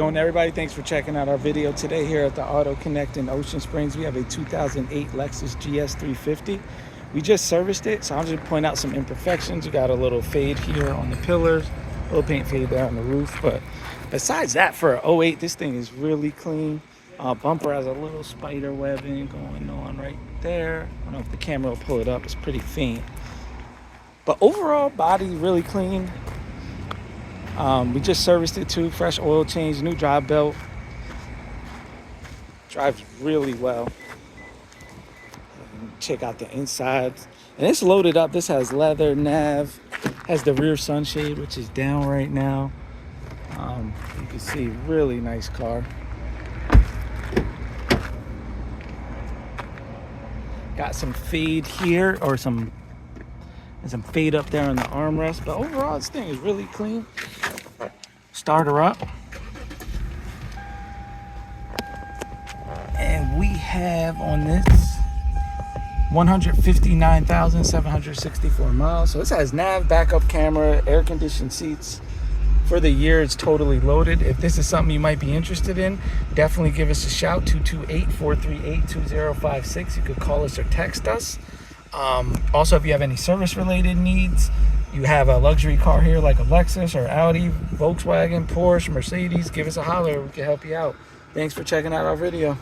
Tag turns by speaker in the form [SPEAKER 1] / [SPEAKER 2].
[SPEAKER 1] going, everybody? Thanks for checking out our video today here at the Auto Connect in Ocean Springs. We have a 2008 Lexus GS350. We just serviced it, so I'll just point out some imperfections. You got a little fade here on the pillars, a little paint fade there on the roof, but besides that, for an 08, this thing is really clean. Bumper has a little spider webbing going on right there. I don't know if the camera will pull it up. It's pretty faint, but overall body really clean. We just serviced it too, fresh oil change, new drive belt. Drives really well. Check out the inside, and it's loaded up. This has leather nav, has the rear sunshade, which is down right now. You can see, really nice car. Got some fade here, or some fade up there on the armrest, but overall this thing is really clean. Start her up, and we have on this 159,764 miles. So this has nav, backup camera, air conditioned seats. For the year, it's totally loaded. If this is something you might be interested in, definitely give us a shout. 228-438-2056. You could call us or text us. Also, if you have any service related needs, you have a luxury car here like a Lexus or Audi, Volkswagen, Porsche, Mercedes, give us a holler. We can help you out. Thanks for checking out our video.